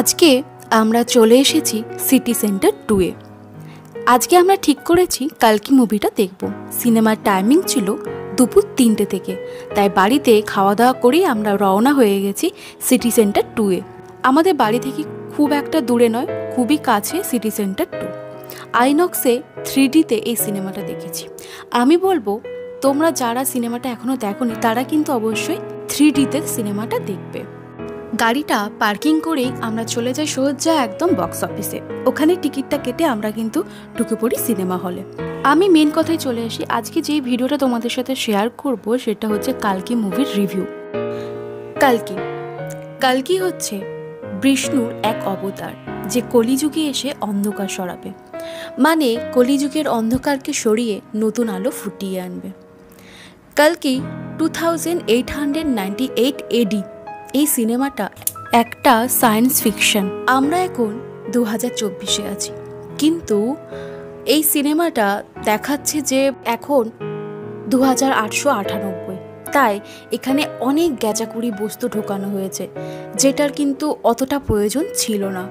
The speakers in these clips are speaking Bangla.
আজকে আমরা চলে এসেছি সিটি সেন্টার 2-এ। আজকে আমরা ঠিক করেছি কালকি মুভিটা দেখব। সিনেমার টাইমিং ছিল দুপুর 3টে থেকে, তাই বাড়িতে খাওয়া দাওয়া করেই আমরা রওনা হয়ে গেছি সিটি সেন্টার 2-এ। আমাদের বাড়ি থেকে খুব একটা দূরে নয়, খুবই কাছে সিটি সেন্টার 2। আইনক্সে 3Dতে এই সিনেমাটা দেখেছি। আমি বলবো তোমরা যারা সিনেমাটা এখনও দেখোনি তারা কিন্তু অবশ্যই 3Dতে সিনেমাটা দেখবে। গাড়িটা পার্কিং করেই আমরা চলে যাই সোজা একদম বক্স অফিসে। ওখানে টিকিটটা কেটে আমরা কিন্তু ঢুকে পড়ি সিনেমা হলে। আমি মেন কথায় চলে আসি। আজকে যেই ভিডিওটা তোমাদের সাথে শেয়ার করব সেটা হচ্ছে কালকি মুভির রিভিউ। কালকি হচ্ছে বিষ্ণুর এক অবতার, যে কলিযুগে এসে অন্ধকার সরাবে, মানে কলিযুগের অন্ধকারকে সরিয়ে নতুন আলো ফুটিয়ে আনবে। কালকি 2898 AD। এই সিনেমাটা একটা সায়েন্স ফিকশন। আমরা এখন 2024-এ আছি, কিন্তু এই সিনেমাটা দেখাচ্ছে যে এখন 2898। তাই এখানে অনেক গ্যাজাকুড়ি বস্তু ঢোকানো হয়েছে, যেটার কিন্তু অতটা প্রয়োজন ছিল না।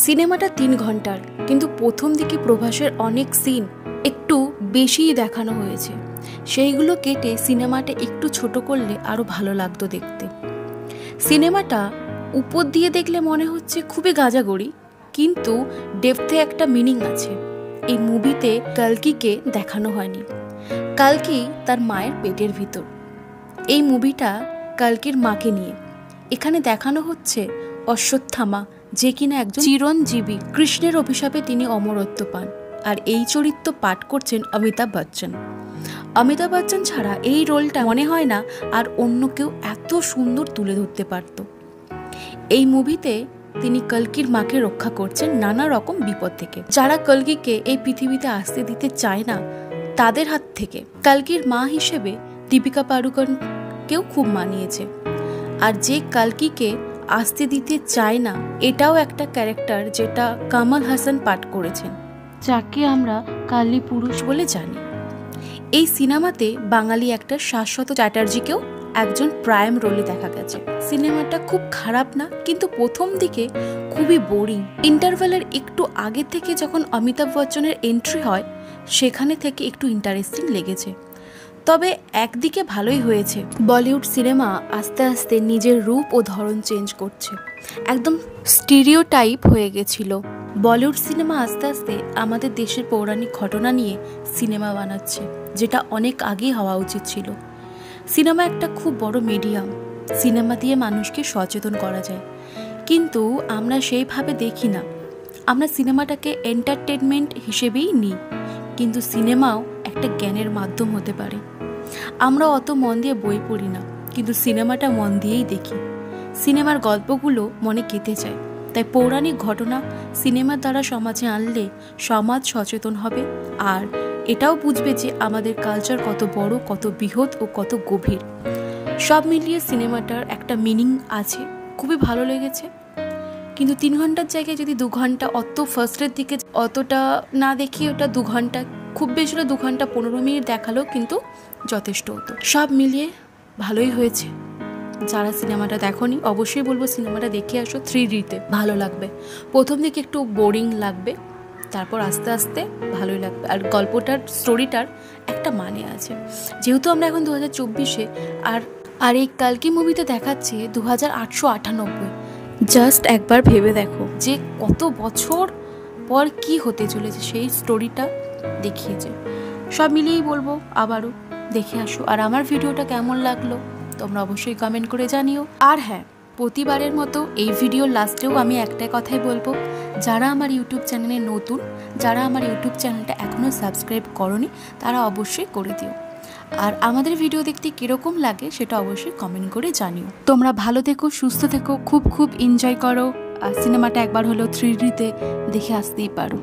সিনেমাটা 3 ঘন্টার, কিন্তু প্রথম দিকে প্রভাসের অনেক সিন একটু বেশিই দেখানো হয়েছে। সেইগুলো কেটে সিনেমাটা একটু ছোট করলে আরও ভালো লাগতো দেখতে। সিনেমাটা উপর দিয়ে দেখলে মনে হচ্ছে খুবই গাজাগড়ি, কিন্তু ডেপথে একটা মিনিং আছে। এই মুভিতে কালকিকে দেখানো হয়নি। কালকি তার মায়ের পেটের ভিতর। এই মুভিটা কালকির মাকে নিয়ে। এখানে দেখানো হচ্ছে অশ্বত্থামা, যে কিনা একজন চিরঞ্জীবী। কৃষ্ণের অভিশাপে তিনি অমরত্ব পান, আর এই চরিত্র পাঠ করছেন অমিতাভ বচ্চন। অমিতাভ বচ্চন ছাড়া এই রোলটা মনে হয় না আর অন্য কেউ এত সুন্দর তুলে ধরতে পারত। এই মুভিতে তিনি কলকির মাকে রক্ষা করছেন নানা রকম বিপদ থেকে। যারা কলকিকে এই পৃথিবীতে আসতে দিতে চায় না তাদের হাত থেকে কলকির মা হিসেবে দীপিকা পাড়ুকোনকেও খুব মানিয়েছে। আর যে কলকিকে আসতে দিতে চায় না, এটাও একটা ক্যারেক্টার যেটা কামাল হাসান পাঠ করেছেন, যাকে আমরা কালী পুরুষ বলে জানি। এই সিনেমাতে বাঙালি অ্যাক্টর শাশ্বত চ্যাটার্জিকেও একজন প্রাইম রোলে দেখা গেছে। সিনেমাটা খুব খারাপ না, কিন্তু প্রথম দিকে খুবই বোরিং। ইন্টারভেলের একটু আগে থেকে যখন অমিতাভ বচ্চনের এন্ট্রি হয়, সেখানে থেকে একটু ইন্টারেস্টিং লেগেছে। তবে একদিকে ভালোই হয়েছে, বলিউড সিনেমা আস্তে আস্তে নিজের রূপ ও ধরন চেঞ্জ করছে। একদম স্টিরিওটাইপ হয়ে গেছিল। বলিউড সিনেমা আস্তে আস্তে আমাদের দেশের পৌরাণিক ঘটনা নিয়ে সিনেমা বানাচ্ছে, যেটা অনেক আগেই হওয়া উচিত ছিল। সিনেমা একটা খুব বড় মিডিয়াম। সিনেমা দিয়ে মানুষকে সচেতন করা যায়, কিন্তু আমরা সেইভাবে দেখি না। আমরা সিনেমাটাকে এন্টারটেনমেন্ট হিসেবেই নিই, কিন্তু সিনেমাও একটা জ্ঞানের মাধ্যম হতে পারে। আমরা অত মন দিয়ে বই পড়ি না, কিন্তু সিনেমাটা মন দিয়েই দেখি। সিনেমার গল্পগুলো মনে গেঁথে যায়। তাই পৌরাণিক ঘটনা সিনেমার দ্বারা সমাজে আনলে সমাজ সচেতন হবে, আর এটাও বুঝবে যে আমাদের কালচার কত বড়, কত বৃহৎ ও কত গভীর। সব মিলিয়ে সিনেমাটার একটা মিনিং আছে, খুবই ভালো লেগেছে। কিন্তু 3 ঘন্টার জায়গায় যদি 2 ঘন্টা, অত ফার্স্টের দিকে অতটা না দেখিয়ে ওটা 2 ঘন্টা, খুব বেশি হলে 2 ঘন্টা 15 মিনিট দেখালেও কিন্তু যথেষ্ট হতো। সব মিলিয়ে ভালোই হয়েছে। যারা সিনেমাটা দেখোনি অবশ্যই বলবো সিনেমাটা দেখে আসো। 3Dতে ভালো লাগবে। প্রথম দিকে একটু বোরিং লাগবে, তারপর আস্তে আস্তে ভালোই লাগবে। আর গল্পটার, স্টোরিটার একটা মানে আছে। যেহেতু আমরা এখন 2024-এ, আর এই কালকি মুভিতে দেখাচ্ছে 2898। জাস্ট একবার ভেবে দেখো যে কত বছর পর কি হতে চলেছে, সেই স্টোরিটা দেখিয়েছে। সব মিলিয়েই বলবো আবারও দেখে আসো। আর আমার ভিডিওটা কেমন লাগলো তোমরা অবশ্যই কমেন্ট করে জানিও। আর হ্যাঁ, প্রতিবারের মতো এই ভিডিওর লাস্টেও আমি একটাই কথাই বলবো, যারা আমার ইউটিউব চ্যানেলে নতুন, যারা আমার ইউটিউব চ্যানেলটা এখনও সাবস্ক্রাইব করোনি, তারা অবশ্যই করে দিও। আর আমাদের ভিডিও দেখতে কীরকম লাগে সেটা অবশ্যই কমেন্ট করে জানিও। তোমরা ভালো থেকো, সুস্থ থেকো, খুব খুব এনজয় করো। আর সিনেমাটা একবার হলেও 3Dতে দেখে আসতেই পারো।